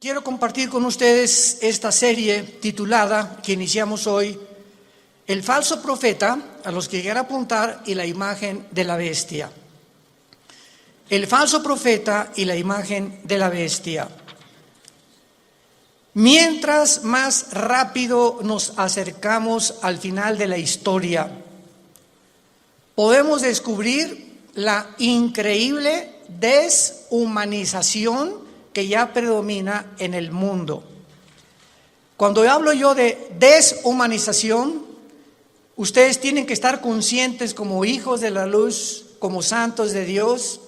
Quiero compartir con ustedes esta serie titulada, que iniciamos hoy, El falso profeta, a los que llegan a apuntar, y la imagen de la bestia. El falso profeta y la imagen de la bestia. Mientras más rápido nos acercamos al final de la historia, podemos descubrir la increíble deshumanización que ya predomina en el mundo. Cuando hablo yo de deshumanización, ustedes tienen que estar conscientes como hijos de la luz, como santos de Dios,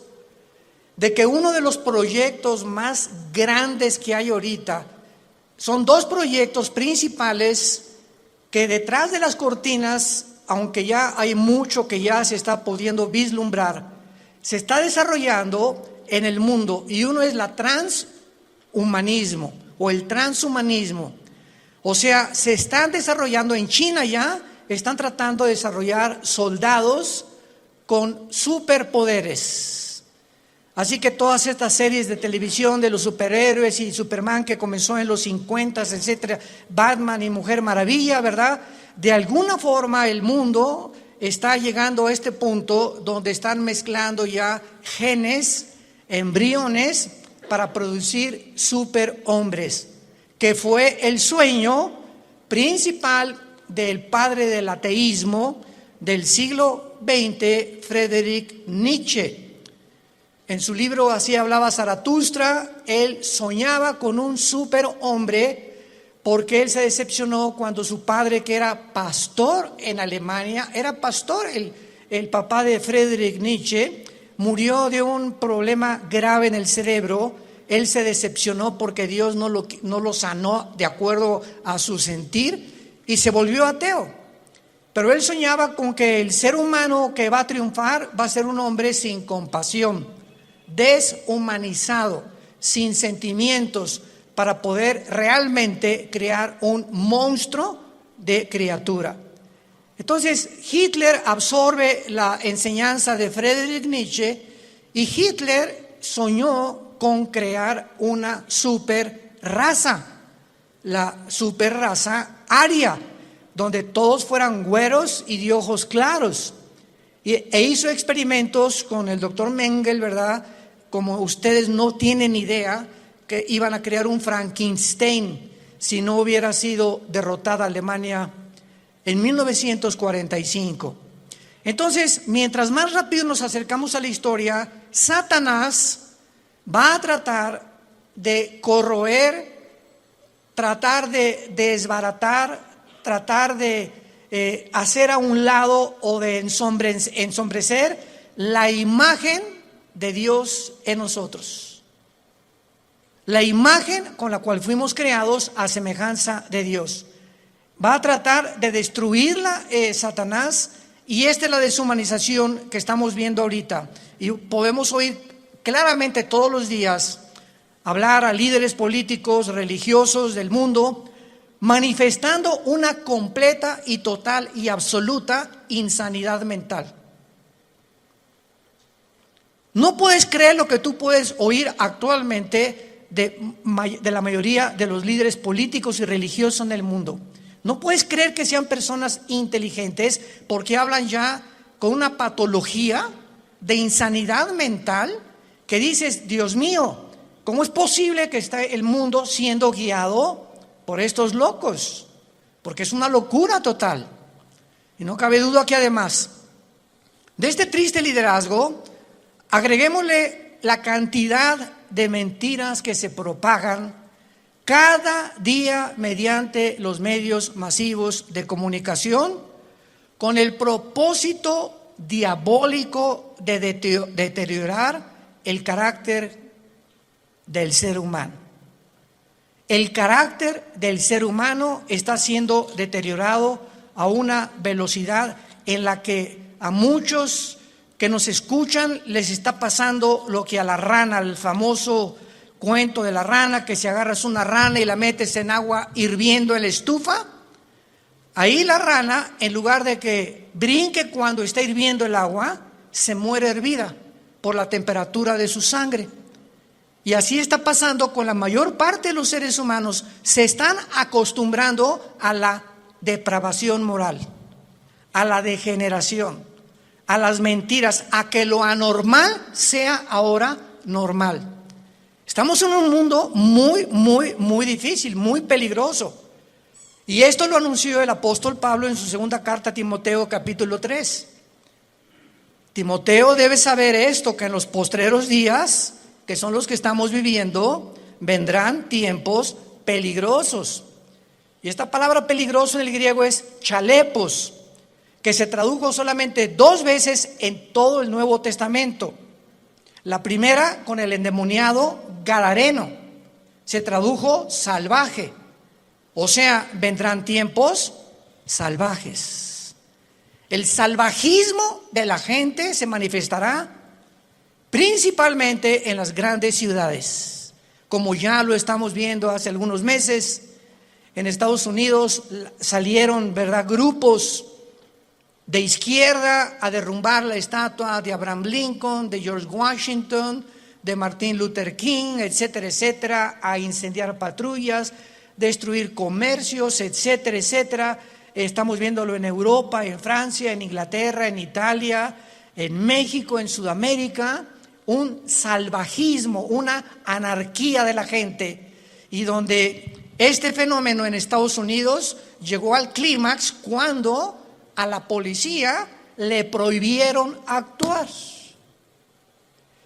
de que uno de los proyectos más grandes que hay ahorita son dos proyectos principales que detrás de las cortinas, aunque ya hay mucho que ya se está pudiendo vislumbrar, se está desarrollando en el mundo, y uno es la transhumanismo o el transhumanismo. O sea, se están desarrollando en China, ya están tratando de desarrollar soldados con superpoderes. Así que todas estas series de televisión de los superhéroes y Superman que comenzó en los 50, etcétera, Batman y Mujer Maravilla, ¿verdad? De alguna forma el mundo está llegando a este punto donde están mezclando ya genes, embriones, para producir superhombres, que fue el sueño principal del padre del ateísmo del siglo XX, Friedrich Nietzsche. En su libro Así hablaba Zaratustra, él soñaba con un superhombre porque él se decepcionó cuando su padre, que era pastor en Alemania, era pastor, el papá de Friedrich Nietzsche, murió de un problema grave en el cerebro. Él se decepcionó porque Dios no lo sanó de acuerdo a su sentir y se volvió ateo. Pero él soñaba con que el ser humano que va a triunfar va a ser un hombre sin compasión, deshumanizado, sin sentimientos, para poder realmente crear un monstruo de criatura. Entonces Hitler absorbe la enseñanza de Friedrich Nietzsche y Hitler soñó con crear una super raza, la super raza aria, donde todos fueran güeros y de ojos claros. E hizo experimentos con el doctor Mengele, ¿verdad? Como ustedes no tienen idea, que iban a crear un Frankenstein si no hubiera sido derrotada Alemania en 1945. Entonces, mientras más rápido nos acercamos a la historia, Satanás va a tratar de corroer, tratar de desbaratar, tratar de hacer a un lado o de ensombrecer la imagen de Dios en nosotros. La imagen con la cual fuimos creados a semejanza de Dios. Va a tratar de destruirla Satanás, y esta es la deshumanización que estamos viendo ahorita. Y podemos oír claramente todos los días hablar a líderes políticos, religiosos del mundo, manifestando una completa y total y absoluta insanidad mental. No puedes creer lo que tú puedes oír actualmente de la mayoría de los líderes políticos y religiosos en el mundo. No puedes creer que sean personas inteligentes, porque hablan ya con una patología de insanidad mental que dices, Dios mío, ¿cómo es posible que esté el mundo siendo guiado por estos locos? Porque es una locura total. Y no cabe duda que además de este triste liderazgo, agreguémosle la cantidad de mentiras que se propagan cada día mediante los medios masivos de comunicación, con el propósito diabólico de deteriorar el carácter del ser humano. El carácter del ser humano está siendo deteriorado a una velocidad en la que a muchos que nos escuchan les está pasando lo que a la rana, el famoso cuento de la rana, que si agarras una rana y la metes en agua hirviendo en la estufa, ahí la rana, en lugar de que brinque cuando está hirviendo el agua, se muere hervida por la temperatura de su sangre. Y así está pasando con la mayor parte de los seres humanos. Se están acostumbrando a la depravación moral, a la degeneración, a las mentiras, a que lo anormal sea ahora normal. Estamos en un mundo muy difícil, muy peligroso. Y esto lo anunció el apóstol Pablo en su segunda carta a Timoteo, capítulo 3. Timoteo debe saber esto, que en los postreros días, que son los que estamos viviendo, vendrán tiempos peligrosos. Y esta palabra peligroso en el griego es chalepos, que se tradujo solamente 2 veces en todo el Nuevo Testamento. La primera con el endemoniado gadareno, se tradujo salvaje. O sea, vendrán tiempos salvajes. El salvajismo de la gente se manifestará principalmente en las grandes ciudades, como ya lo estamos viendo hace algunos meses. En Estados Unidos salieron, ¿verdad?, grupos de izquierda a derrumbar la estatua de Abraham Lincoln, de George Washington, de Martin Luther King, etcétera, etcétera, a incendiar patrullas, destruir comercios, etcétera, etcétera. Estamos viéndolo en Europa, en Francia, en Inglaterra, en Italia, en México, en Sudamérica, un salvajismo, una anarquía de la gente, y donde este fenómeno en Estados Unidos llegó al clímax cuando a la policía le prohibieron actuar,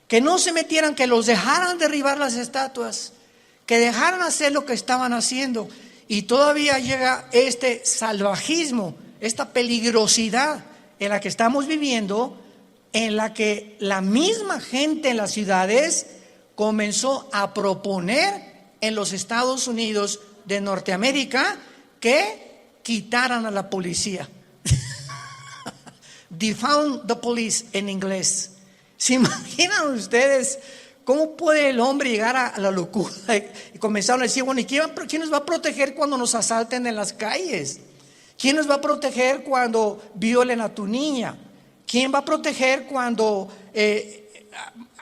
que no se metieran, que los dejaran derribar las estatuas, que dejaran hacer lo que estaban haciendo. Y todavía llega este salvajismo, esta peligrosidad en la que estamos viviendo, en la que la misma gente en las ciudades comenzó a proponer en los Estados Unidos de Norteamérica que quitaran a la policía. Defund the police en inglés. ¿Se imaginan ustedes cómo puede el hombre llegar a la locura? Y comenzaron a decir, bueno, ¿y quién nos va a proteger cuando nos asalten en las calles? ¿Quién nos va a proteger cuando violen a tu niña? ¿Quién va a proteger cuando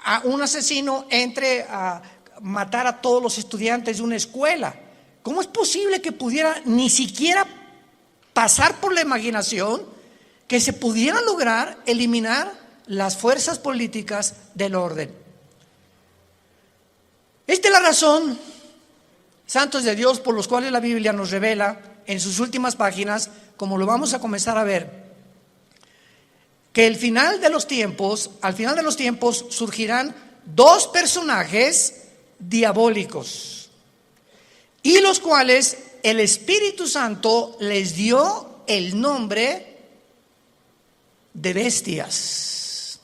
a un asesino entre a matar a todos los estudiantes de una escuela? ¿Cómo es posible que pudiera ni siquiera pasar por la imaginación que se pudiera lograr eliminar las fuerzas políticas del orden? Esta es la razón, santos de Dios, por los cuales la Biblia nos revela en sus últimas páginas, como lo vamos a comenzar a ver, que al final de los tiempos surgirán 2 personajes diabólicos, y los cuales el Espíritu Santo les dio el nombre de bestias.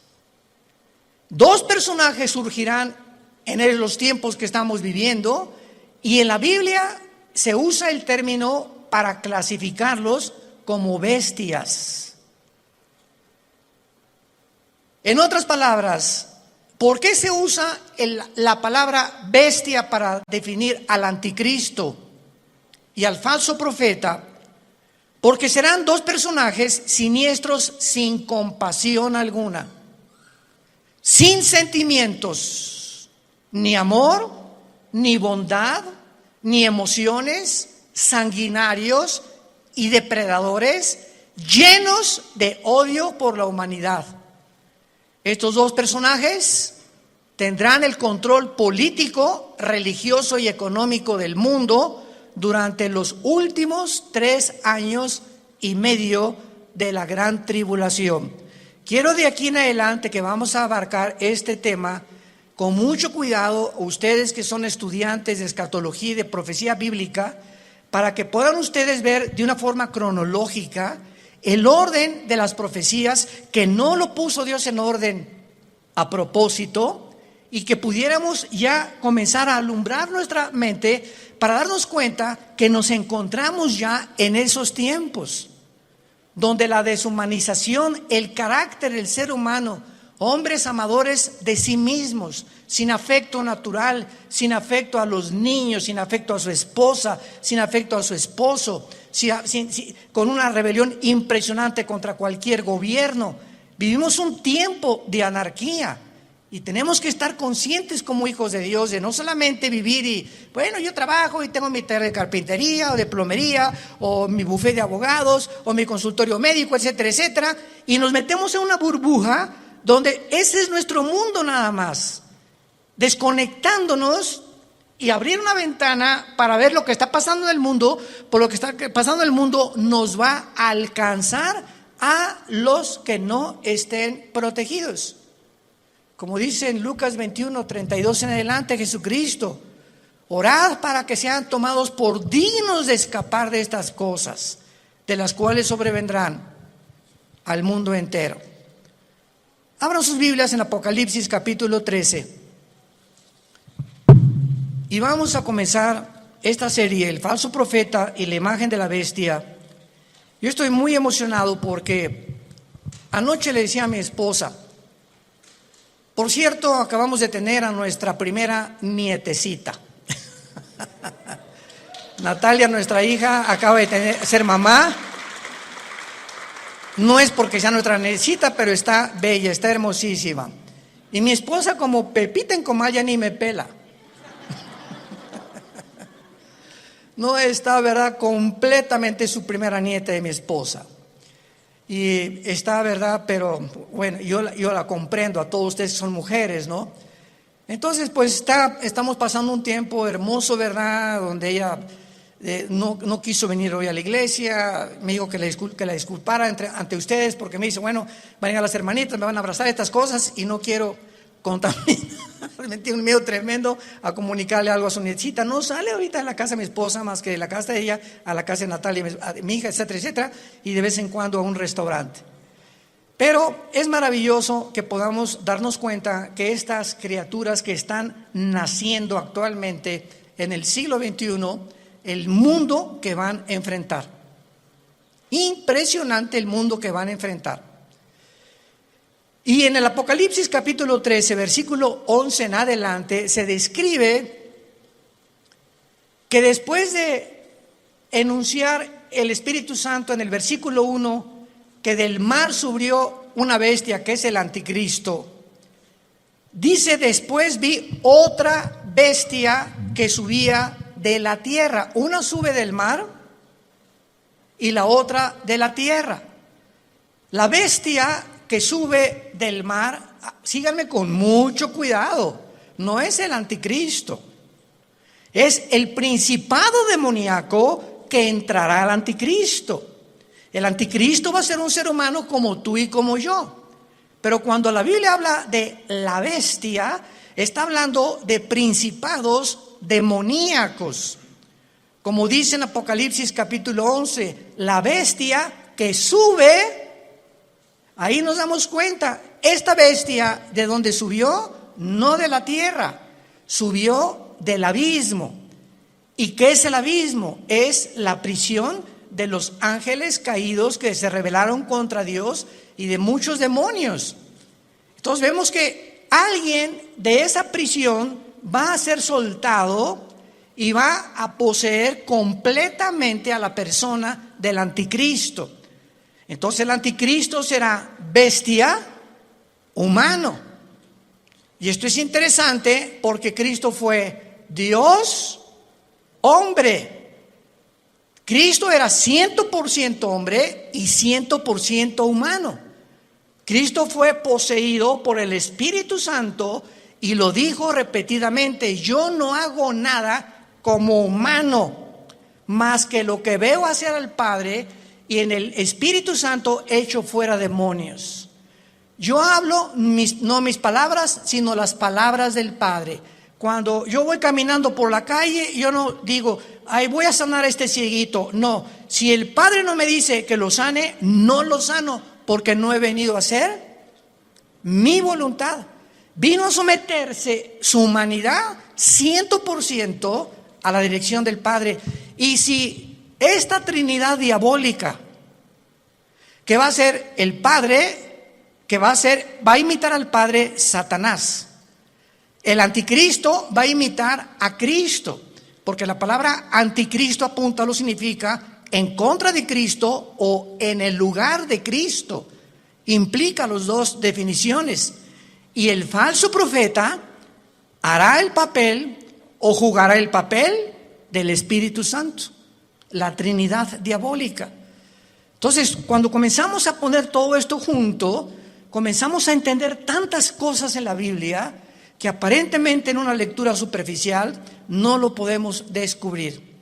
2 personajes surgirán en los tiempos que estamos viviendo, y en la Biblia se usa el término para clasificarlos como bestias. En otras palabras, ¿por qué se usa la palabra bestia para definir al anticristo y al falso profeta? Porque serán 2 personajes siniestros, sin compasión alguna, sin sentimientos, ni amor, ni bondad, ni emociones, sanguinarios y depredadores, llenos de odio por la humanidad. Estos 2 personajes tendrán el control político, religioso y económico del mundo durante los últimos 3 años y medio de la gran tribulación. Quiero de aquí en adelante que vamos a abarcar este tema con mucho cuidado, ustedes que son estudiantes de escatología y de profecía bíblica, para que puedan ustedes ver de una forma cronológica el orden de las profecías, que no lo puso Dios en orden a propósito, y que pudiéramos ya comenzar a alumbrar nuestra mente para darnos cuenta que nos encontramos ya en esos tiempos donde la deshumanización, el carácter del ser humano, hombres amadores de sí mismos, sin afecto natural, sin afecto a los niños, sin afecto a su esposa, sin afecto a su esposo, con una rebelión impresionante contra cualquier gobierno. Vivimos un tiempo de anarquía, Y tenemos que estar conscientes como hijos de Dios de no solamente vivir y, bueno, yo trabajo y tengo mi taller de carpintería o de plomería o mi bufete de abogados o mi consultorio médico, etcétera, etcétera. Y nos metemos en una burbuja donde ese es nuestro mundo nada más. Desconectándonos y abrir una ventana para ver lo que está pasando en el mundo, por lo que está pasando en el mundo nos va a alcanzar a los que no estén protegidos. Como dice en Lucas 21, 32 en adelante, Jesucristo, orad para que sean tomados por dignos de escapar de estas cosas, de las cuales sobrevendrán al mundo entero. Abran sus Biblias en Apocalipsis capítulo 13. Y vamos a comenzar esta serie, El falso profeta y la imagen de la bestia. Yo estoy muy emocionado porque anoche le decía a mi esposa, por cierto, acabamos de tener a nuestra primera nietecita. Natalia, nuestra hija, acaba de ser mamá. No es porque sea nuestra nietecita, pero está bella, está hermosísima. Y mi esposa, como Pepita en comal, ya ni me pela. No está, ¿verdad?, completamente su primera nieta de mi esposa. Y está, ¿verdad?, pero bueno, yo la comprendo, a todos ustedes son mujeres, ¿no? Entonces, pues estamos pasando un tiempo hermoso, ¿verdad?, donde ella no quiso venir hoy a la iglesia. Me dijo que la disculpara ante ustedes, porque me dice, bueno, van a ir a las hermanitas, me van a abrazar estas cosas y no quiero contaminar. Me tiene un miedo tremendo a comunicarle algo a su nietecita. No sale ahorita de la casa de mi esposa más que de la casa de ella a la casa de Natalia, mi hija, etcétera, etcétera, y de vez en cuando a un restaurante. Pero es maravilloso que podamos darnos cuenta que estas criaturas que están naciendo actualmente en el siglo XXI, el mundo que van a enfrentar. Impresionante el mundo que van a enfrentar. Y en el Apocalipsis capítulo 13, versículo 11 en adelante, se describe que después de enunciar el Espíritu Santo en el versículo 1, que del mar subió una bestia que es el anticristo, dice, después vi otra bestia que subía de la tierra. Una sube del mar y la otra de la tierra. La bestia que sube del mar, síganme con mucho cuidado, no es el anticristo, es el principado demoníaco que entrará al anticristo. El anticristo va a ser un ser humano como tú y como yo, pero cuando la Biblia habla de la bestia, está hablando de principados demoníacos, como dice en Apocalipsis capítulo 11, la bestia que sube. Ahí nos damos cuenta, esta bestia, ¿de dónde subió? No de la tierra, subió del abismo. ¿Y qué es el abismo? Es la prisión de los ángeles caídos que se rebelaron contra Dios y de muchos demonios. Entonces vemos que alguien de esa prisión va a ser soltado y va a poseer completamente a la persona del anticristo. Entonces el anticristo será bestia, humano. Y esto es interesante porque Cristo fue Dios, hombre. Cristo era 100% hombre y 100% humano. Cristo fue poseído por el Espíritu Santo y lo dijo repetidamente, yo no hago nada como humano, más que lo que veo hacer al Padre, y en el Espíritu Santo echo fuera demonios. Yo hablo no mis palabras, sino las palabras del Padre. Cuando yo voy caminando por la calle, yo no digo, ay, voy a sanar a este cieguito. No, si el Padre no me dice que lo sane, no lo sano, porque no he venido a hacer mi voluntad. Vino a someterse su humanidad 100% a la dirección del Padre. Y si esta Trinidad diabólica, que va a ser el Padre, va a imitar al Padre Satanás. El anticristo va a imitar a Cristo, porque la palabra anticristo apunta, lo significa en contra de Cristo o en el lugar de Cristo. Implica las dos definiciones. Y el falso profeta hará el papel o jugará el papel del Espíritu Santo, la Trinidad diabólica. Entonces, cuando comenzamos a poner todo esto junto, comenzamos a entender tantas cosas en la Biblia que aparentemente en una lectura superficial no lo podemos descubrir.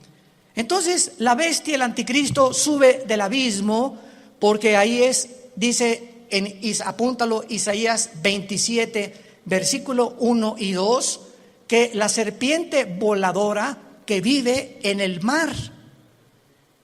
Entonces, la bestia, el anticristo, sube del abismo, porque ahí dice, apúntalo, Isaías 27, versículo 1 y 2, que la serpiente voladora que vive en el mar.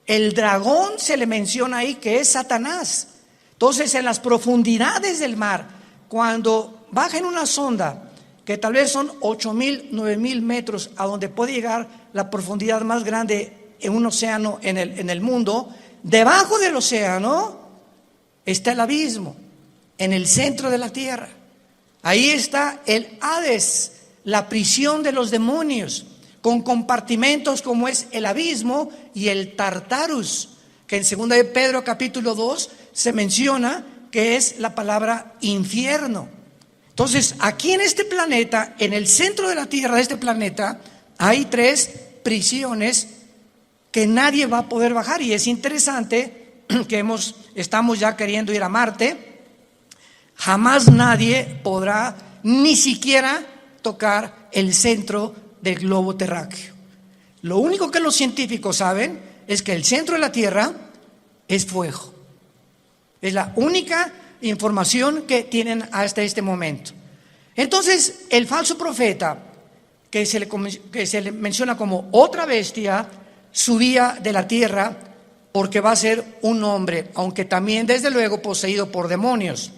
El dragón se le menciona ahí que es Satanás. Entonces, en las profundidades del mar, cuando baja en una sonda, que tal vez son 8,000, 9,000 metros, a donde puede llegar la profundidad más grande en un océano en el mundo, debajo del océano está el abismo, en el centro de la tierra. Ahí está el Hades, la prisión de los demonios, con compartimentos como es el abismo y el Tartarus, que en 2 de Pedro capítulo 2 se menciona que es la palabra infierno. Entonces, aquí en este planeta, en el centro de la tierra de este planeta, hay 3 prisiones que nadie va a poder bajar. Y es interesante que estamos ya queriendo ir a Marte. Jamás nadie podrá ni siquiera tocar el centro del globo terráqueo. Lo único que los científicos saben es que el centro de la Tierra es fuego. Es la única información que tienen hasta este momento. Entonces, el falso profeta, que se le menciona como otra bestia, subía de la tierra porque va a ser un hombre, aunque también desde luego poseído por demonios.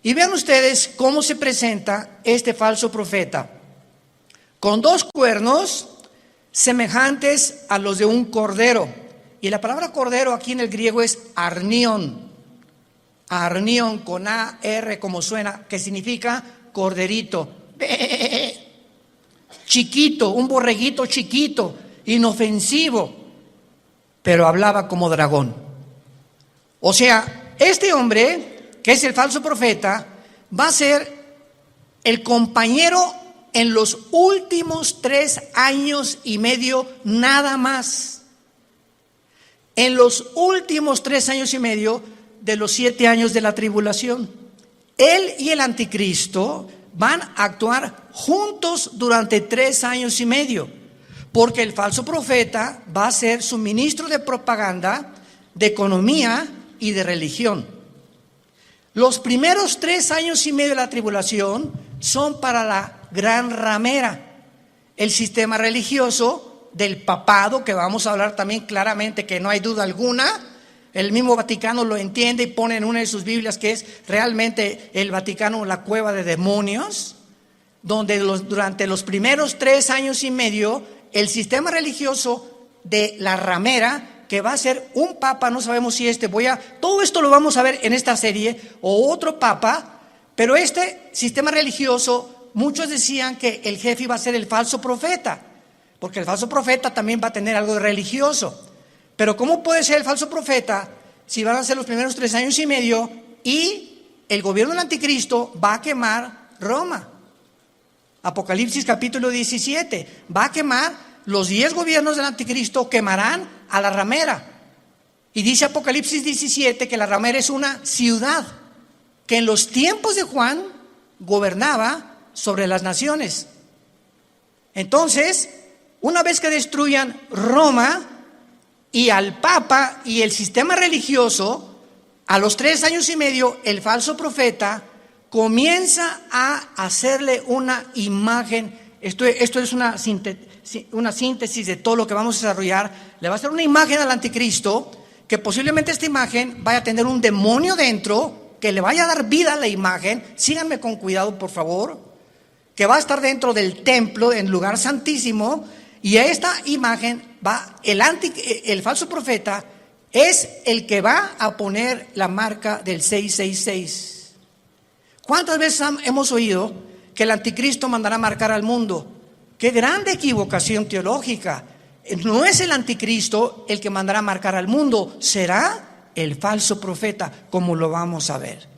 Y vean ustedes cómo se presenta este falso profeta, con 2 cuernos semejantes a los de un cordero. Y la palabra cordero aquí en el griego es arnión. Arnión con A-R como suena, que significa corderito. Chiquito, un borreguito chiquito, inofensivo, pero hablaba como dragón. O sea, este hombre, que es el falso profeta, va a ser el compañero en los últimos 3 años y medio nada más. En los últimos 3 años y medio de los 7 años de la tribulación. Él y el anticristo van a actuar juntos durante 3 años y medio, porque el falso profeta va a ser su ministro de propaganda, de economía y de religión. Los primeros 3 años y medio de la tribulación son para la gran ramera, el sistema religioso del papado, que vamos a hablar también claramente, que no hay duda alguna. El mismo Vaticano lo entiende y pone en una de sus Biblias que es realmente el Vaticano la cueva de demonios, donde durante los primeros 3 años y medio el sistema religioso de la ramera, que va a ser un papa, no sabemos si todo esto lo vamos a ver en esta serie, o otro papa, pero este sistema religioso, muchos decían que el jefe iba a ser el falso profeta, porque el falso profeta también va a tener algo de religioso. Pero ¿cómo puede ser el falso profeta si van a ser los primeros 3 años y medio y el gobierno del anticristo va a quemar Roma? Apocalipsis capítulo 17, va a quemar, los 10 gobiernos del anticristo quemarán a la ramera. Y dice Apocalipsis 17 que la ramera es una ciudad que en los tiempos de Juan gobernaba sobre las naciones. Entonces, una vez que destruyan Roma y al Papa y el sistema religioso, a los 3 años y medio, el falso profeta comienza a hacerle una imagen. Esto es una síntesis de todo lo que vamos a desarrollar. Le va a hacer una imagen al anticristo, que posiblemente esta imagen vaya a tener un demonio dentro, que le vaya a dar vida a la imagen. Síganme con cuidado, por favor. Que va a estar dentro del templo, en lugar santísimo. Y a esta imagen el falso profeta es el que va a poner la marca del 666. ¿Cuántas veces hemos oído que el anticristo mandará marcar al mundo? ¡Qué grande equivocación teológica! No es el anticristo el que mandará marcar al mundo, será el falso profeta, como lo vamos a ver.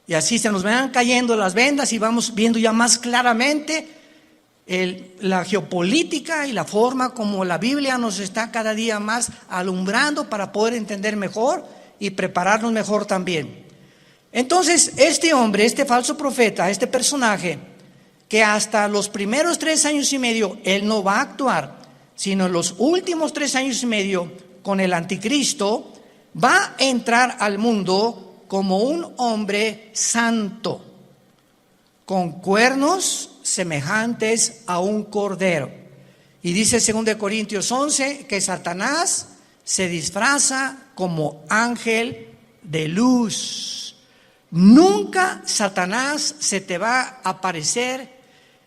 Y así se nos van cayendo las vendas y vamos viendo ya más claramente la geopolítica y la forma como la Biblia nos está cada día más alumbrando para poder entender mejor y prepararnos mejor también. Entonces, este hombre, este falso profeta, este personaje, que hasta los primeros 3 años y medio él no va a actuar, sino en los últimos 3 años y medio con el anticristo, va a entrar al mundo como un hombre santo, con cuernos semejantes a un cordero. Y dice 2 Corintios 11 que Satanás se disfraza como ángel de luz. Nunca Satanás se te va a aparecer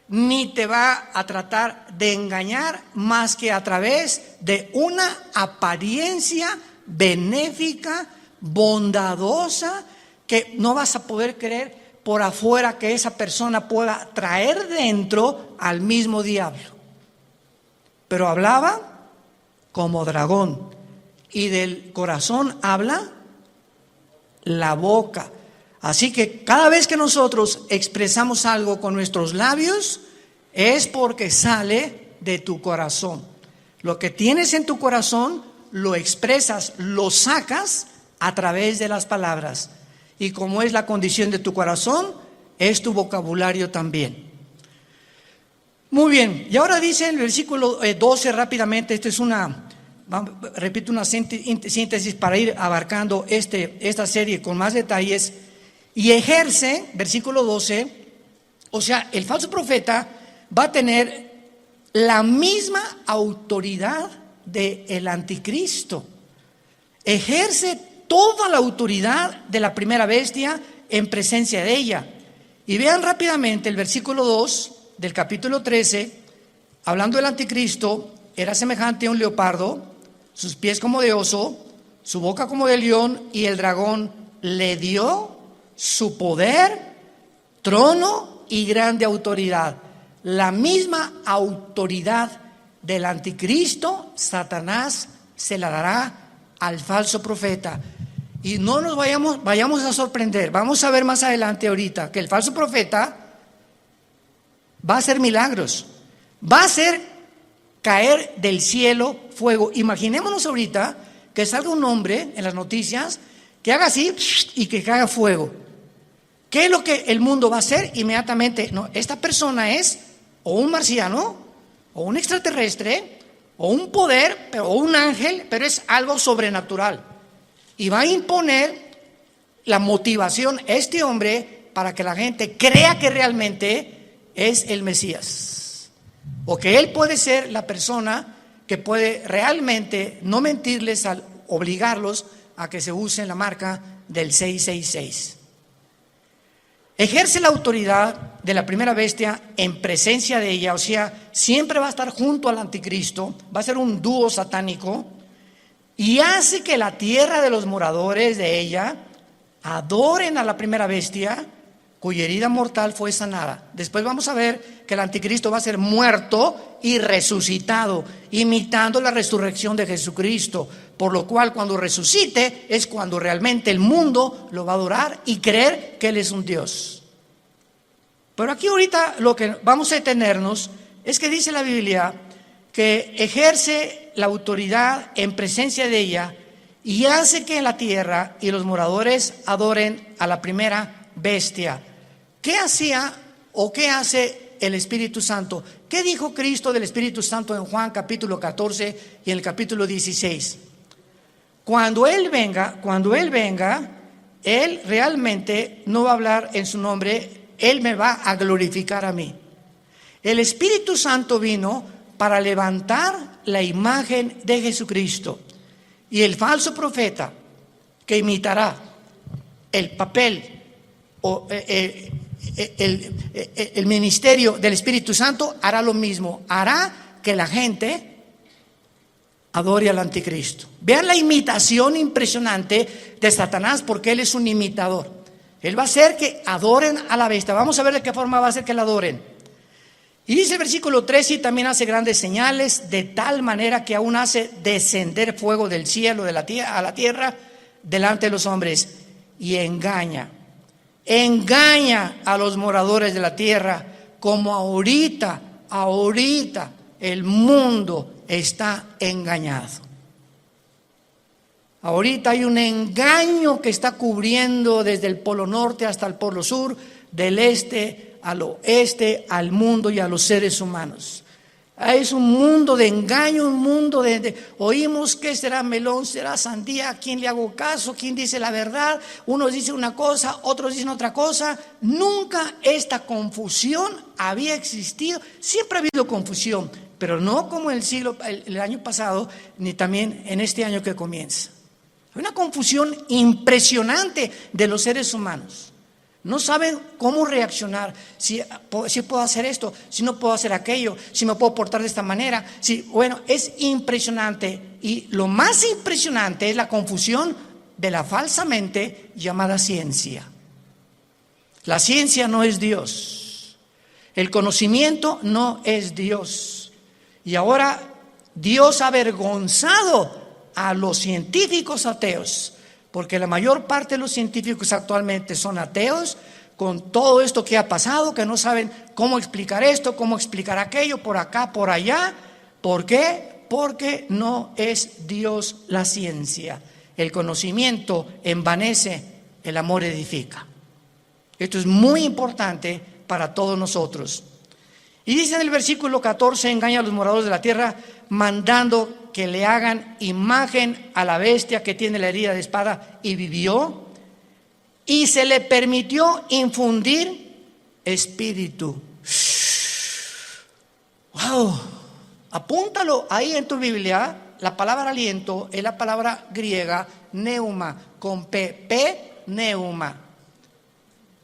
ni te va a tratar de engañar más que a través de una apariencia benéfica, bondadosa, que no vas a poder creer por afuera que esa persona pueda traer dentro al mismo diablo. Pero hablaba como dragón, y del corazón habla la boca. Así que cada vez que nosotros expresamos algo con nuestros labios, es porque sale de tu corazón. Lo que tienes en tu corazón, lo expresas, lo sacas a través de las palabras. Y como es la condición de tu corazón, es tu vocabulario también. Muy bien, y ahora dice en el versículo 12 rápidamente, repito una síntesis para ir abarcando esta serie con más detalles. Y ejerce, versículo 12, o sea, el falso profeta va a tener la misma autoridad del anticristo. Ejerce toda la autoridad de la primera bestia en presencia de ella. Y vean rápidamente el versículo 2 del capítulo 13, hablando del anticristo, era semejante a un leopardo, sus pies como de oso, su boca como de león, y el dragón le dio su poder, trono y grande autoridad. La misma autoridad del anticristo, Satanás se la dará al falso profeta. Y no nos vayamos a sorprender. Vamos a ver más adelante ahorita que el falso profeta va a hacer milagros, va a hacer caer del cielo fuego. Imaginémonos ahorita que salga un hombre en las noticias que haga así y que caiga fuego. ¿Qué es lo que el mundo va a hacer inmediatamente? No, esta persona es o un marciano, o un extraterrestre, o un poder, o un ángel, pero es algo sobrenatural. Y va a imponer la motivación a este hombre para que la gente crea que realmente es el Mesías. O que él puede ser la persona que puede realmente no mentirles al obligarlos a que se usen la marca del 666. Ejerce la autoridad de la primera bestia en presencia de ella, o sea, siempre va a estar junto al anticristo, va a ser un dúo satánico, y hace que la tierra de los moradores de ella adoren a la primera bestia, cuya herida mortal fue sanada. Después vamos a ver que el anticristo va a ser muerto y resucitado, imitando la resurrección de Jesucristo, por lo cual cuando resucite es cuando realmente el mundo lo va a adorar y creer que Él es un Dios. Pero aquí ahorita lo que vamos a detenernos es que dice la Biblia que ejerce la autoridad en presencia de ella y hace que en la tierra y los moradores adoren a la primera bestia. ¿Qué hacía o qué hace el Espíritu Santo? ¿Qué dijo Cristo del Espíritu Santo en Juan capítulo 14 y en el capítulo 16? Cuando Él venga, Él realmente no va a hablar en su nombre, Él me va a glorificar a mí. El Espíritu Santo vino para levantar la imagen de Jesucristo. Y el falso profeta que imitará el papel o el ministerio del Espíritu Santo hará lo mismo, hará que la gente adore al anticristo. Vean la imitación impresionante de Satanás, porque él es un imitador. Él va a hacer que adoren a la bestia. Vamos a ver de qué forma va a hacer que la adoren. Y dice el versículo 13, y también hace grandes señales, de tal manera que aún hace descender fuego del cielo a la tierra delante de los hombres, y engaña engaña a los moradores de la tierra, como ahorita el mundo está engañado. Ahorita hay un engaño que está cubriendo desde el polo norte hasta el polo sur, del este al oeste, al mundo y a los seres humanos. Es un mundo de engaño, un mundo oímos que será melón, será sandía, ¿a quién le hago caso? ¿Quién dice la verdad? Unos dicen una cosa, otros dicen otra cosa. Nunca esta confusión había existido. Siempre ha habido confusión, pero no como el año pasado, ni también en este año que comienza. Hay una confusión impresionante de los seres humanos. No saben cómo reaccionar, si puedo hacer esto, si no puedo hacer aquello, si me puedo portar de esta manera. Bueno, es impresionante, y lo más impresionante es la confusión de la falsamente llamada ciencia. La ciencia no es Dios, el conocimiento no es Dios, y ahora Dios ha avergonzado a los científicos ateos, porque la mayor parte de los científicos actualmente son ateos, con todo esto que ha pasado, que no saben cómo explicar esto, cómo explicar aquello, por acá, por allá. ¿Por qué? Porque no es Dios la ciencia. El conocimiento envanece, el amor edifica. Esto es muy importante para todos nosotros. Y dice en el versículo 14, engaña a los moradores de la tierra, mandando que le hagan imagen a la bestia que tiene la herida de espada y vivió, y se le permitió infundir espíritu. ¡Wow! Apúntalo ahí en tu Biblia. La palabra aliento es la palabra griega neuma, con P, neuma,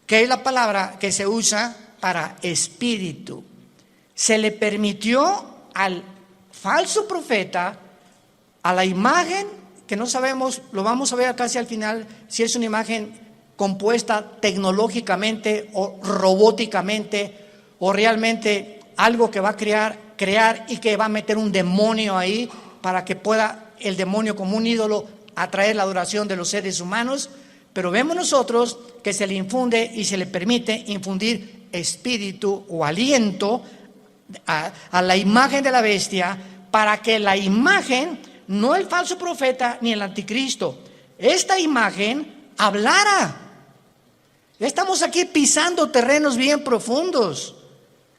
que es la palabra que se usa para espíritu. Se le permitió al falso profeta, a la imagen, que no sabemos, lo vamos a ver casi al final, si es una imagen compuesta tecnológicamente o robóticamente, o realmente algo que va a crear y que va a meter un demonio ahí para que pueda el demonio como un ídolo atraer la adoración de los seres humanos. Pero vemos nosotros que se le infunde y se le permite infundir espíritu o aliento a la imagen de la bestia, para que la imagen, no el falso profeta ni el anticristo, esta imagen hablara. Estamos aquí pisando terrenos bien profundos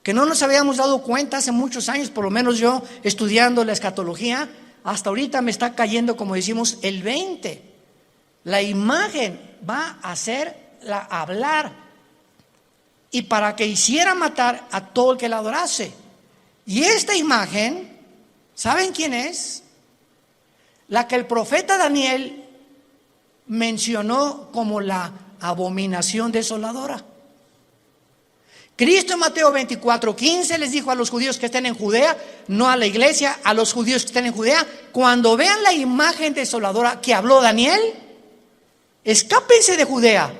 que no nos habíamos dado cuenta hace muchos años, por lo menos yo estudiando la escatología, hasta ahorita me está cayendo, como decimos, el 20. La imagen va a hacerla hablar, y para que hiciera matar a todo el que la adorase. Y esta imagen, ¿saben quién es? La que el profeta Daniel mencionó como la abominación desoladora. Cristo en Mateo 24:15 les dijo a los judíos que estén en Judea, no a la iglesia, a los judíos que estén en Judea: cuando vean la imagen desoladora que habló Daniel, escápense de Judea.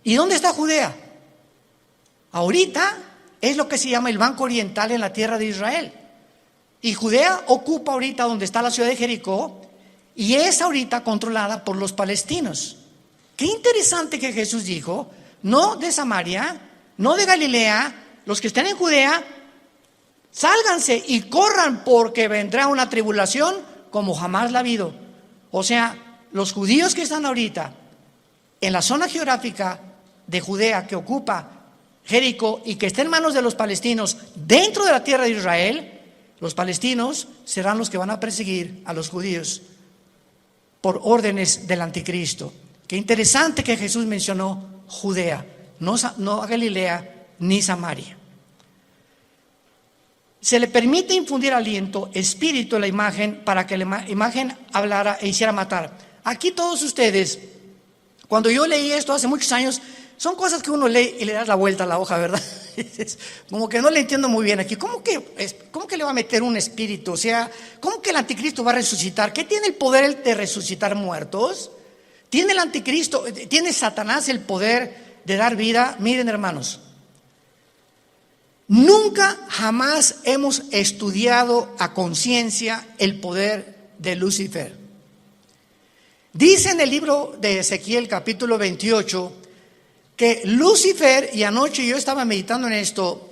¿Y dónde está Judea? Ahorita es lo que se llama el Banco Oriental en la tierra de Israel. Y Judea ocupa ahorita donde está la ciudad de Jericó, y es ahorita controlada por los palestinos. Qué interesante que Jesús dijo: no de Samaria, no de Galilea, los que estén en Judea, sálganse y corran, porque vendrá una tribulación como jamás la ha habido. O sea, los judíos que están ahorita en la zona geográfica de Judea que ocupa Jericó y que está en manos de los palestinos dentro de la tierra de Israel, los palestinos serán los que van a perseguir a los judíos por órdenes del anticristo. Qué interesante que Jesús mencionó Judea, no a Galilea ni Samaria. Se le permite infundir aliento, espíritu a la imagen, para que la imagen hablara e hiciera matar. Aquí todos ustedes, cuando yo leí esto hace muchos años, son cosas que uno lee y le das la vuelta a la hoja, ¿verdad? Como que no le entiendo muy bien aquí. ¿Cómo que le va a meter un espíritu? O sea, ¿cómo que el anticristo va a resucitar? ¿Qué tiene el poder de resucitar muertos? ¿Tiene el anticristo, tiene Satanás el poder de dar vida? Miren, hermanos, nunca jamás hemos estudiado a conciencia el poder de Lucifer. Dice en el libro de Ezequiel capítulo 28 que Lucifer, y anoche yo estaba meditando en esto,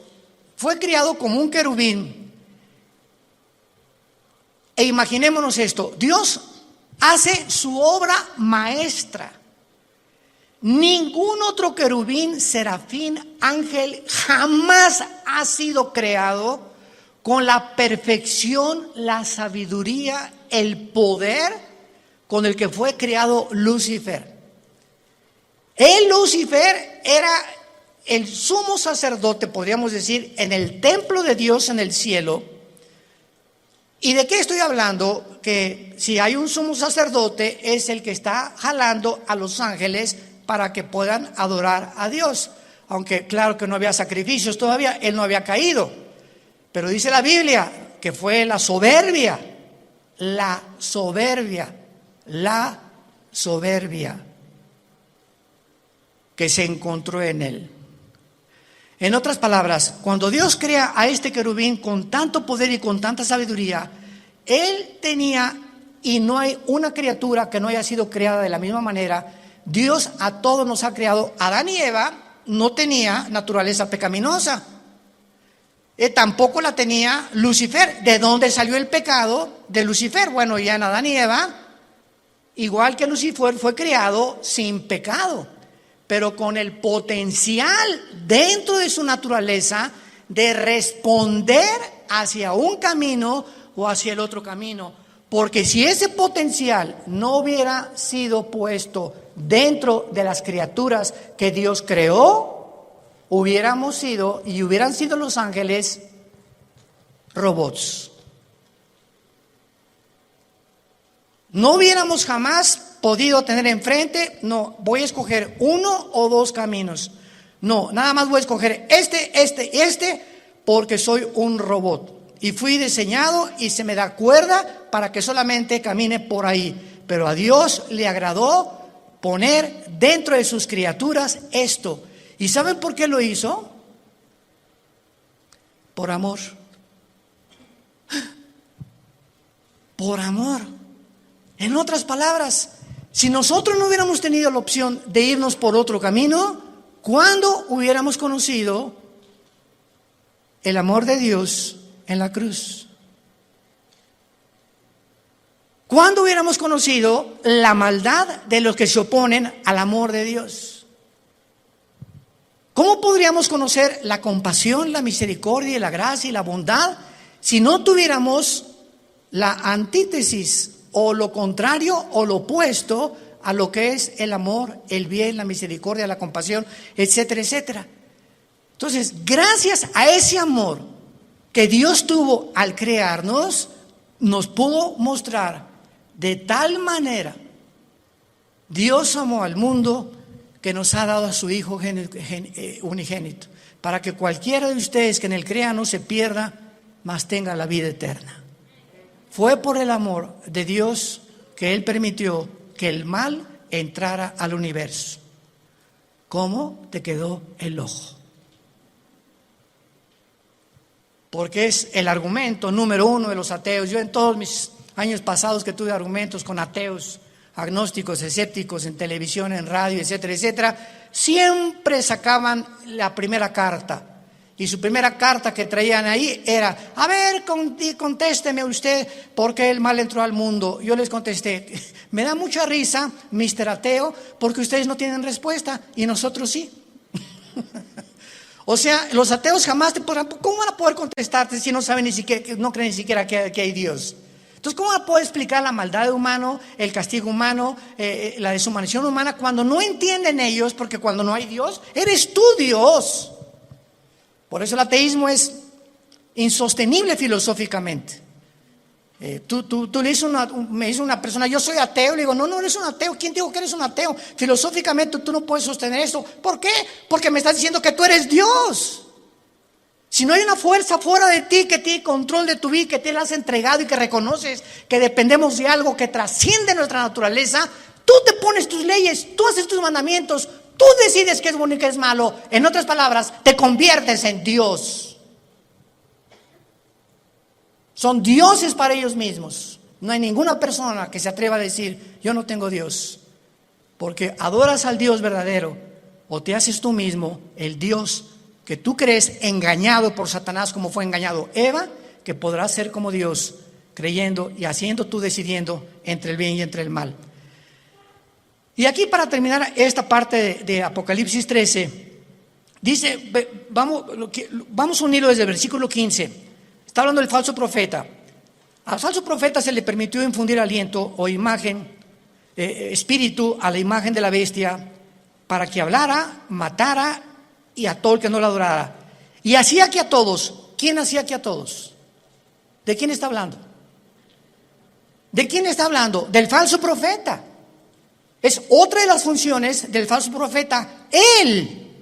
fue criado como un querubín. E imaginémonos esto, Dios hace su obra maestra. Ningún otro querubín, serafín, ángel jamás ha sido creado con la perfección, la sabiduría, el poder con el que fue creado Lucifer. Lucifer era el sumo sacerdote, podríamos decir, en el templo de Dios en el cielo. ¿Y de qué estoy hablando? Que si hay un sumo sacerdote, es el que está jalando a los ángeles para que puedan adorar a Dios. Aunque claro que no había sacrificios todavía, él no había caído. Pero dice la Biblia que fue la soberbia que se encontró en él. En otras palabras, cuando Dios crea a este querubín con tanto poder y con tanta sabiduría, él tenía, y no hay una criatura que no haya sido creada de la misma manera. Dios a todos nos ha creado. Adán y Eva no tenía naturaleza pecaminosa. Tampoco la tenía Lucifer. ¿De dónde salió el pecado de Lucifer? Bueno, ya en Adán y Eva, igual que Lucifer, fue creado sin pecado, pero con el potencial dentro de su naturaleza de responder hacia un camino o hacia el otro camino. Porque si ese potencial no hubiera sido puesto dentro de las criaturas que Dios creó, hubiéramos sido y hubieran sido los ángeles robots. No hubiéramos jamás podido tener enfrente, no, voy a escoger uno o dos caminos. No, nada más voy a escoger este, porque soy un robot. Y fui diseñado y se me da cuerda para que solamente camine por ahí. Pero a Dios le agradó poner dentro de sus criaturas esto. ¿Y saben por qué lo hizo? Por amor. Por amor. En otras palabras, si nosotros no hubiéramos tenido la opción de irnos por otro camino, ¿cuándo hubiéramos conocido el amor de Dios en la cruz? ¿Cuándo hubiéramos conocido la maldad de los que se oponen al amor de Dios? ¿Cómo podríamos conocer la compasión, la misericordia, la gracia y la bondad si no tuviéramos la antítesis o lo contrario o lo opuesto a lo que es el amor, el bien, la misericordia, la compasión, etcétera, etcétera? Entonces, gracias a ese amor que Dios tuvo al crearnos, nos pudo mostrar de tal manera. Dios amó al mundo que nos ha dado a su Hijo unigénito, para que cualquiera de ustedes que en él crea no se pierda, mas tenga la vida eterna. Fue por el amor de Dios que él permitió que el mal entrara al universo. ¿Cómo te quedó el ojo? Porque es el argumento número uno de los ateos. Yo en todos mis años pasados que tuve argumentos con ateos, agnósticos, escépticos, en televisión, en radio, etcétera, etcétera, siempre sacaban la primera carta. Y su primera carta que traían ahí era: a ver, contésteme usted, ¿por qué el mal entró al mundo? Yo les contesté: me da mucha risa, Mr. Ateo, porque ustedes no tienen respuesta y nosotros sí. O sea, los ateos jamás te podrán, ¿cómo van a poder contestarte si no saben ni siquiera, no creen ni siquiera que hay Dios? Entonces, ¿cómo van a poder explicar la maldad humana, el castigo humano, la deshumanización humana, cuando no entienden ellos? Porque cuando no hay Dios, eres tú Dios. Por eso el ateísmo es insostenible filosóficamente. Tú le dices me dice una persona: yo soy ateo. Le digo: no eres un ateo. ¿Quién te dijo que eres un ateo? Filosóficamente tú no puedes sostener esto. ¿Por qué? Porque me estás diciendo que tú eres Dios. Si no hay una fuerza fuera de ti que tiene control de tu vida, que te la has entregado y que reconoces que dependemos de algo que trasciende nuestra naturaleza, tú te pones tus leyes, tú haces tus mandamientos, tú decides qué es bueno y qué es malo. En otras palabras, te conviertes en Dios. Son dioses para ellos mismos. No hay ninguna persona que se atreva a decir: yo no tengo Dios. Porque adoras al Dios verdadero, o te haces tú mismo el Dios que tú crees, engañado por Satanás como fue engañado Eva, que podrás ser como Dios, creyendo y haciendo tú decidiendo entre el bien y entre el mal. Y aquí, para terminar esta parte de Apocalipsis 13, dice, vamos a unirlo desde el versículo 15. Está hablando del falso profeta. Al falso profeta se le permitió infundir aliento o imagen, espíritu a la imagen de la bestia, para que hablara, matara y a todo el que no la adorara. Y hacía que a todos. ¿Quién hacía que a todos? ¿De quién está hablando? ¿De quién está hablando? Del falso profeta. Es otra de las funciones del falso profeta. Él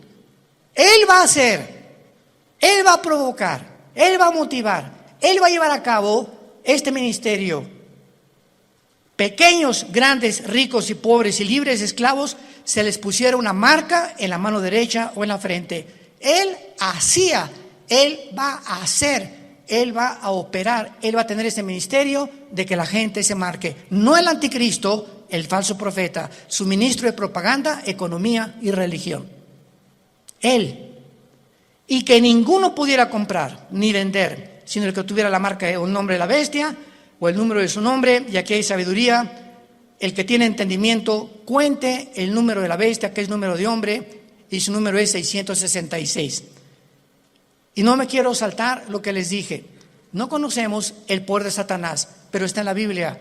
va a hacer, él va a provocar, él va a motivar, él va a llevar a cabo este ministerio. Pequeños, grandes, ricos y pobres y libres, esclavos, se les pusiera una marca en la mano derecha o en la frente. Él hacía, él va a hacer, él va a operar, él va a tener ese ministerio de que la gente se marque. No el anticristo, el falso profeta, su ministro de propaganda, economía y religión. Él. Y que ninguno pudiera comprar ni vender, sino el que tuviera la marca o el nombre de la bestia o el número de su nombre. Y aquí hay sabiduría. El que tiene entendimiento, cuente el número de la bestia, que es número de hombre, y su número es 666. Y no me quiero saltar lo que les dije. No conocemos el poder de Satanás, pero está en la Biblia.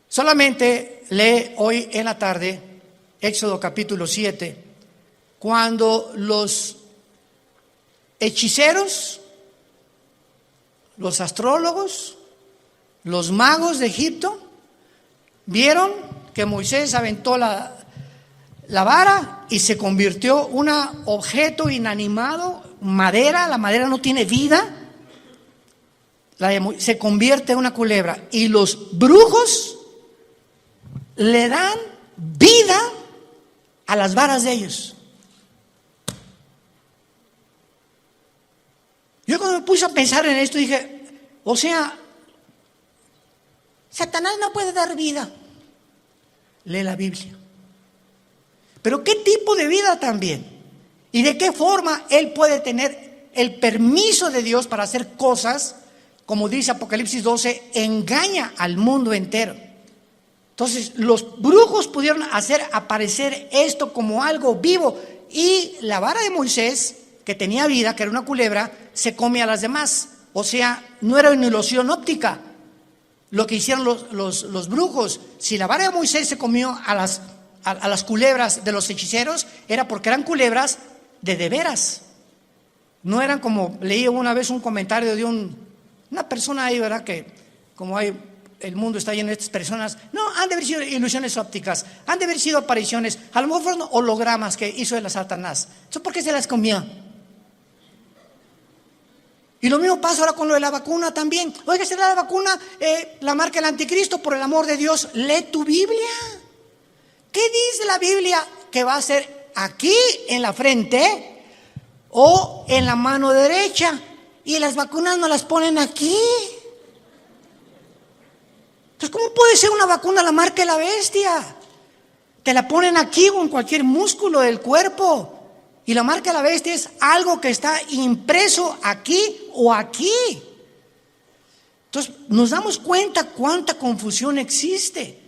Solamente lee hoy en la tarde Éxodo capítulo 7, cuando los hechiceros, los astrólogos, los magos de Egipto vieron que Moisés aventó la vara y se convirtió un objeto inanimado, madera. La madera no tiene vida, se convierte en una culebra, y los brujos le dan vida a las varas de ellos. Yo cuando me puse a pensar en esto dije, o sea, Satanás no puede dar vida. Lee la Biblia. Pero ¿qué tipo de vida también? ¿Y de qué forma él puede tener el permiso de Dios para hacer cosas? Como dice Apocalipsis 12, engaña al mundo entero. Entonces los brujos pudieron hacer aparecer esto como algo vivo, y la vara de Moisés, que tenía vida, que era una culebra, se come a las demás. O sea, no era una ilusión óptica lo que hicieron los brujos. Si la vara de Moisés se comió a las culebras de los hechiceros, era porque eran culebras de veras. No eran como, leí una vez un comentario de una persona ahí, ¿verdad? Que como el mundo está lleno de estas personas, no, han de haber sido ilusiones ópticas, han de haber sido apariciones, a lo mejor fueron hologramas que hizo el Satanás. ¿Eso por qué se las comió? Y lo mismo pasa ahora con lo de la vacuna también. Oiga, ¿será la vacuna la marca del anticristo? Por el amor de Dios, lee tu Biblia. ¿Qué dice la Biblia que va a ser aquí en la frente o en la mano derecha? Y las vacunas no las ponen aquí. Entonces, ¿cómo puede ser una vacuna la marca de la bestia? Te la ponen aquí o en cualquier músculo del cuerpo. Y la marca de la bestia es algo que está impreso aquí o aquí. Entonces nos damos cuenta cuánta confusión existe.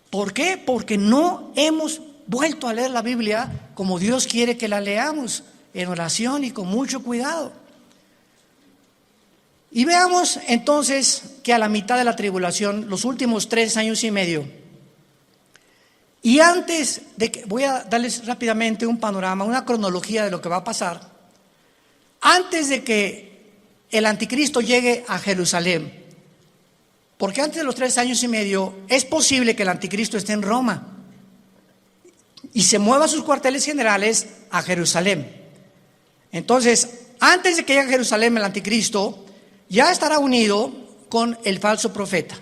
¿Por qué? Porque no hemos vuelto a leer la Biblia como Dios quiere que la leamos, en oración y con mucho cuidado. Y veamos entonces que a la mitad de la tribulación, los últimos 3 años y medio, y antes de que, voy a darles rápidamente un panorama, una cronología de lo que va a pasar. Antes de que el anticristo llegue a Jerusalén, porque antes de los 3 años y medio es posible que el anticristo esté en Roma y se mueva sus cuarteles generales a Jerusalén. Entonces, antes de que llegue a Jerusalén el anticristo, ya estará unido con el falso profeta.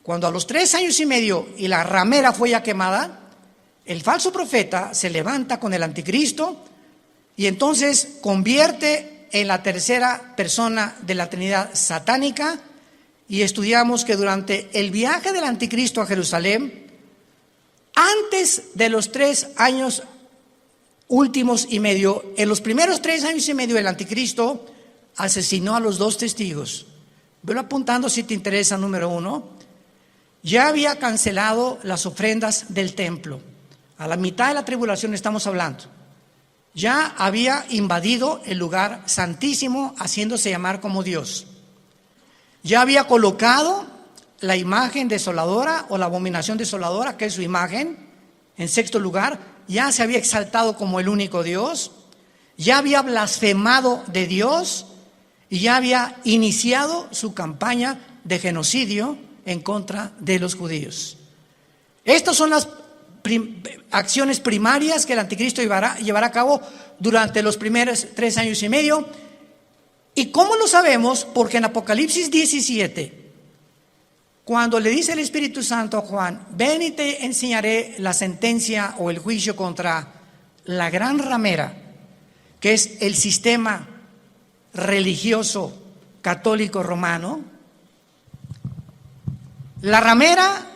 Cuando a los 3 años y medio y la ramera fue ya quemada, el falso profeta se levanta con el anticristo y entonces convierte en la tercera persona de la Trinidad satánica. Y estudiamos que durante el viaje del anticristo a Jerusalén, Antes de los 3 años últimos y medio, en los primeros 3 años y medio, el anticristo asesinó a los 2 testigos. Velo apuntando si te interesa. Número 1, ya había cancelado las ofrendas del templo. A la mitad de la tribulación estamos hablando. Ya había invadido el lugar santísimo, haciéndose llamar como Dios. Ya había colocado la imagen desoladora o la abominación desoladora, que es su imagen, en 6º lugar. Ya se había exaltado como el único Dios. Ya había blasfemado de Dios y ya había iniciado su campaña de genocidio en contra de los judíos. Estas son las acciones primarias que el anticristo llevará a cabo durante los primeros 3 años y medio. ¿Y cómo lo sabemos? Porque en Apocalipsis 17, cuando le dice el Espíritu Santo a Juan: ven y te enseñaré la sentencia o el juicio contra la gran ramera, que es el sistema religioso católico romano. La ramera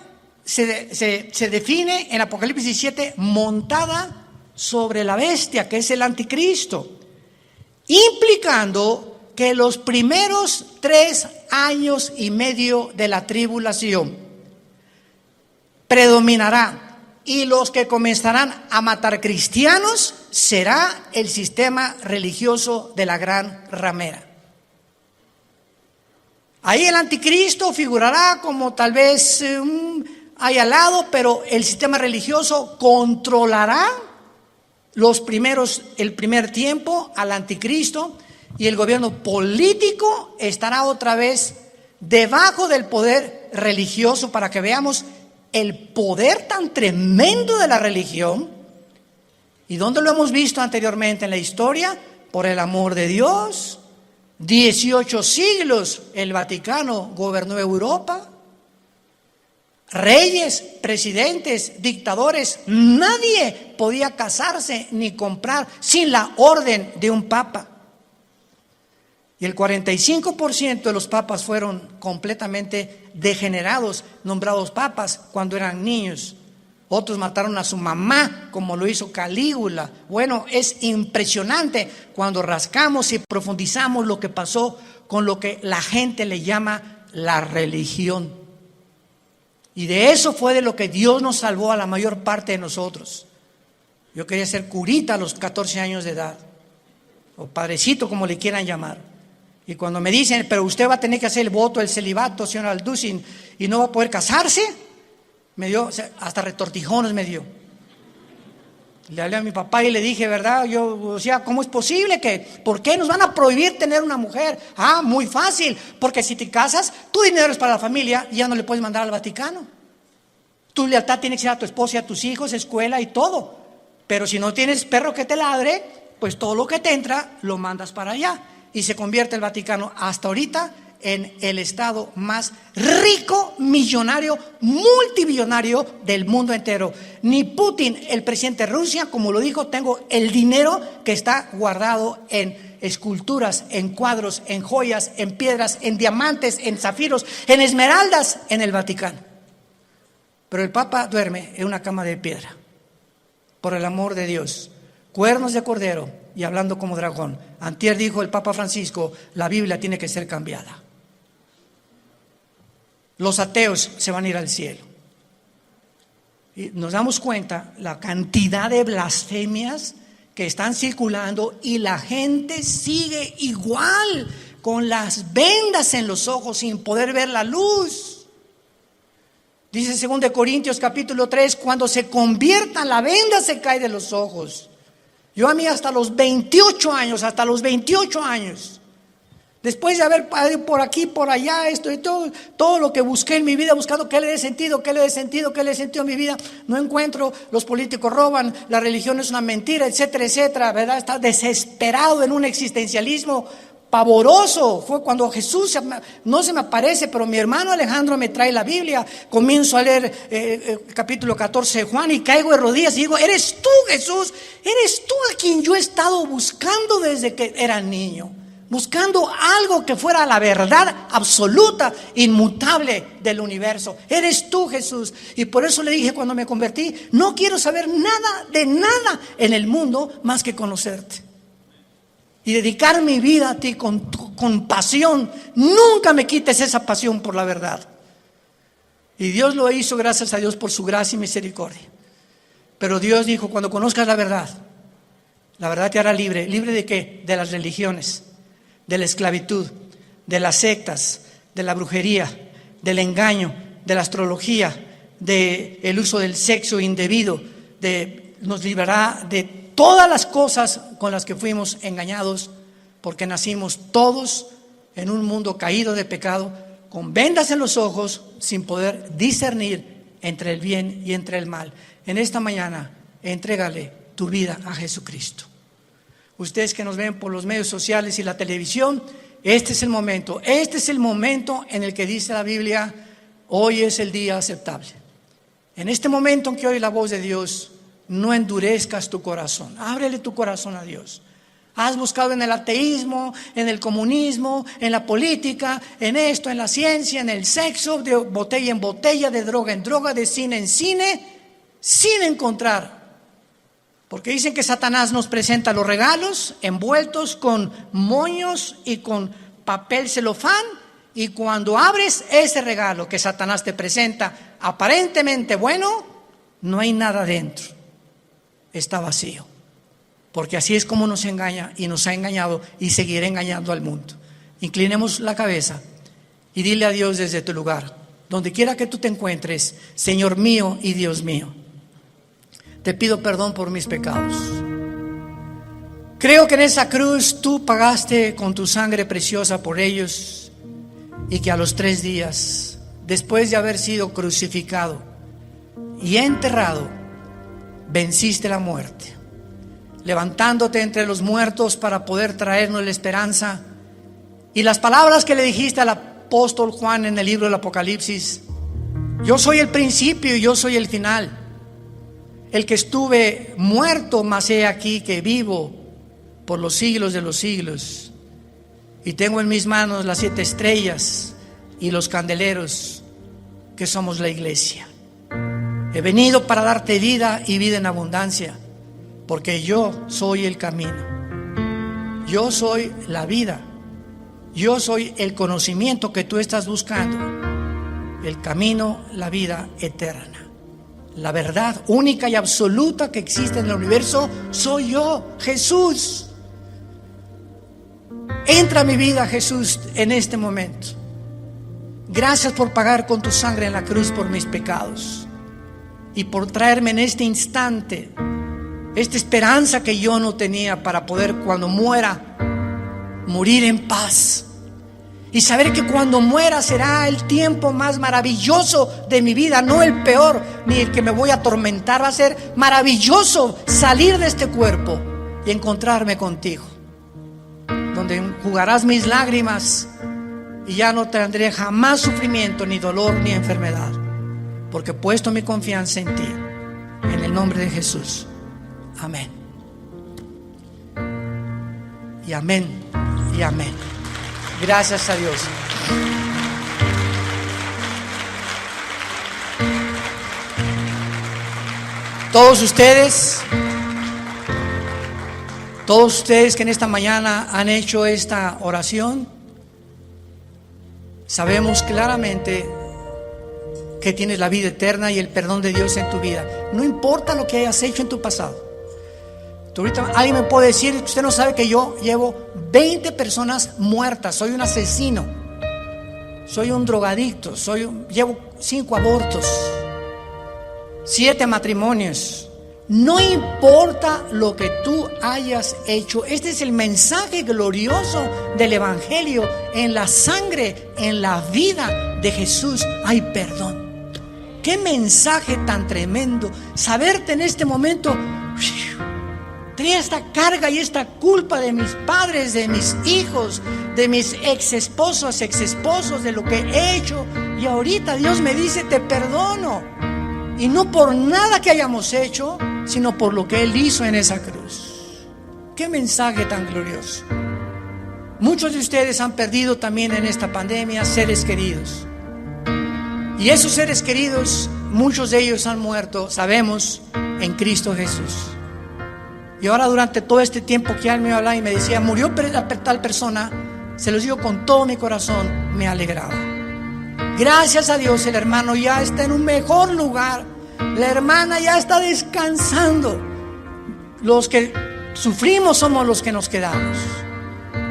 se define en Apocalipsis 17 montada sobre la bestia, que es el anticristo, implicando que los primeros 3 años y medio de la tribulación predominará, y los que comenzarán a matar cristianos será el sistema religioso de la gran ramera. Ahí el anticristo figurará como tal vez ahí al lado, pero el sistema religioso controlará el primer tiempo al anticristo, y el gobierno político estará otra vez debajo del poder religioso, para que veamos el poder tan tremendo de la religión. ¿Y dónde lo hemos visto anteriormente en la historia? Por el amor de Dios. 18 siglos el Vaticano gobernó Europa. Reyes, presidentes, dictadores, nadie podía casarse ni comprar sin la orden de un papa. Y el 45% de los papas fueron completamente degenerados, nombrados papas cuando eran niños. Otros mataron a su mamá, como lo hizo Calígula. Bueno, es impresionante cuando rascamos y profundizamos lo que pasó con lo que la gente le llama la religión. Y de eso fue de lo que Dios nos salvó a la mayor parte de nosotros. Yo quería ser curita a los 14 años de edad, o padrecito, como le quieran llamar. Y cuando me dicen: pero usted va a tener que hacer el voto del celibato, señor Alducin, y no va a poder casarse, me dio, hasta retortijones me dio. Le hablé a mi papá y le dije: ¿verdad? Yo decía: ¿cómo es posible por qué nos van a prohibir tener una mujer? Ah, muy fácil, porque si te casas, tu dinero es para la familia y ya no le puedes mandar al Vaticano. Tu lealtad tiene que ser a tu esposa y a tus hijos, escuela y todo. Pero si no tienes perro que te ladre, pues todo lo que te entra lo mandas para allá. Y se convierte el Vaticano hasta ahorita en el estado más rico, millonario, multimillonario del mundo entero. Ni Putin, el presidente de Rusia, como lo dijo: tengo el dinero que está guardado en esculturas, en cuadros, en joyas, en piedras, en diamantes, en zafiros, en esmeraldas, en el Vaticano. Pero el Papa duerme en una cama de piedra, por el amor de Dios. Cuernos de cordero y hablando como dragón. Antier dijo el Papa Francisco: la Biblia tiene que ser cambiada. Los ateos se van a ir al cielo. Y nos damos cuenta la cantidad de blasfemias que están circulando, y la gente sigue igual, con las vendas en los ojos, sin poder ver la luz. Dice 2 Corintios capítulo 3: cuando se convierta, la venda se cae de los ojos. Yo a mí hasta los 28 años, después de haber ido por aquí, por allá, esto y todo lo que busqué en mi vida, buscando qué le dé sentido a mi vida, no encuentro. Los políticos roban, la religión es una mentira, etcétera, etcétera, ¿verdad? Está desesperado en un existencialismo pavoroso. Fue cuando Jesús no se me aparece, pero mi hermano Alejandro me trae la Biblia. Comienzo a leer capítulo 14 de Juan y caigo de rodillas y digo: eres tú, Jesús, eres tú a quien yo he estado buscando desde que era niño. buscando algo que fuera la verdad absoluta, inmutable del universo. Eres tú, Jesús. Y por eso le dije cuando me convertí, no quiero saber nada de nada en el mundo más que conocerte. Y dedicar mi vida a ti con pasión. Nunca me quites esa pasión por la verdad. Y Dios lo hizo, gracias a Dios, por su gracia y misericordia. Pero Dios dijo, cuando conozcas la verdad te hará libre. ¿Libre de qué? De las religiones, de la esclavitud, de las sectas, de la brujería, del engaño, de la astrología, del uso del sexo indebido, nos librará de todas las cosas con las que fuimos engañados, porque nacimos todos en un mundo caído de pecado, con vendas en los ojos, sin poder discernir entre el bien y entre el mal. En esta mañana, entrégale tu vida a Jesucristo. Ustedes que nos ven por los medios sociales y la televisión, este es el momento en el que dice la Biblia, hoy es el día aceptable. En este momento en que oye la voz de Dios, no endurezcas tu corazón, ábrele tu corazón a Dios. Has buscado en el ateísmo, en el comunismo, en la política, en esto, en la ciencia, en el sexo, de botella en botella, de droga en droga, de cine en cine, sin encontrar. Porque dicen que Satanás nos presenta los regalos envueltos con moños y con papel celofán, y cuando abres ese regalo que Satanás te presenta aparentemente bueno, no hay nada dentro, está vacío. Porque así es como nos engaña y nos ha engañado y seguirá engañando al mundo. Inclinemos la cabeza y dile a Dios desde tu lugar, donde quiera que tú te encuentres, Señor mío y Dios mío, te pido perdón por mis pecados. Creo que en esa cruz tú pagaste con tu sangre preciosa por ellos, y que a los 3 días, después de haber sido crucificado y enterrado, venciste la muerte, levantándote entre los muertos para poder traernos la esperanza. Y las palabras que le dijiste al apóstol Juan en el libro del Apocalipsis: yo soy el principio y yo soy el final, el que estuve muerto, mas he aquí que vivo por los siglos de los siglos, y tengo en mis manos las 7 estrellas y los candeleros, que somos la iglesia. He venido para darte vida y vida en abundancia, porque yo soy el camino, yo soy la vida, yo soy el conocimiento que tú estás buscando, el camino, la vida eterna, la verdad única y absoluta que existe en el universo. Soy yo, Jesús. Entra a mi vida, Jesús, en este momento. Gracias por pagar con tu sangre en la cruz por mis pecados, y por traerme en este instante esta esperanza que yo no tenía, para poder, cuando muera, morir en paz, y saber que cuando muera será el tiempo más maravilloso de mi vida, no el peor ni el que me voy a atormentar. Va a ser maravilloso salir de este cuerpo y encontrarme contigo, donde enjugarás mis lágrimas y ya no tendré jamás sufrimiento, ni dolor, ni enfermedad, porque he puesto mi confianza en ti, en el nombre de Jesús. Amén. Y amén. Y amén. Gracias a Dios. Todos ustedes que en esta mañana han hecho esta oración, sabemos claramente que tienes la vida eterna y el perdón de Dios en tu vida. No importa lo que hayas hecho en tu pasado. Ahorita alguien me puede decir que usted no sabe que yo llevo 20 personas muertas, soy un asesino, soy un drogadicto, llevo 5 abortos, 7 matrimonios. No importa lo que tú hayas hecho, este es el mensaje glorioso del Evangelio. En la sangre, en la vida de Jesús hay perdón. Qué mensaje tan tremendo, saberte en este momento. Tenía esta carga y esta culpa de mis padres, de mis hijos, de mis exesposos, de lo que he hecho, y ahorita Dios me dice: te perdono, y no por nada que hayamos hecho, sino por lo que Él hizo en esa cruz. Qué mensaje tan glorioso. Muchos de ustedes han perdido también en esta pandemia seres queridos. Y esos seres queridos, muchos de ellos han muerto, sabemos, en Cristo Jesús. Y ahora durante todo este tiempo que Él me hablaba y me decía, murió tal persona, se los digo con todo mi corazón, me alegraba. Gracias a Dios, el hermano ya está en un mejor lugar. La hermana ya está descansando. Los que sufrimos somos los que nos quedamos.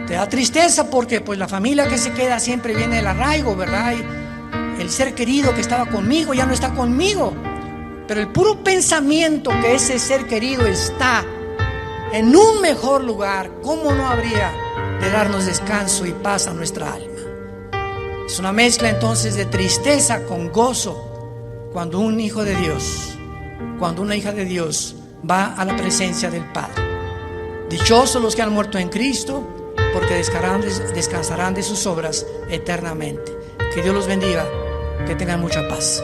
Te da tristeza porque pues la familia que se queda siempre viene del arraigo, ¿verdad? Y el ser querido que estaba conmigo ya no está conmigo. Pero el puro pensamiento que ese ser querido está en un mejor lugar, ¿cómo no habría de darnos descanso y paz a nuestra alma? Es una mezcla entonces de tristeza con gozo cuando un hijo de Dios, cuando una hija de Dios va a la presencia del Padre. Dichosos los que han muerto en Cristo, porque descansarán de sus obras eternamente. Que Dios los bendiga, que tengan mucha paz.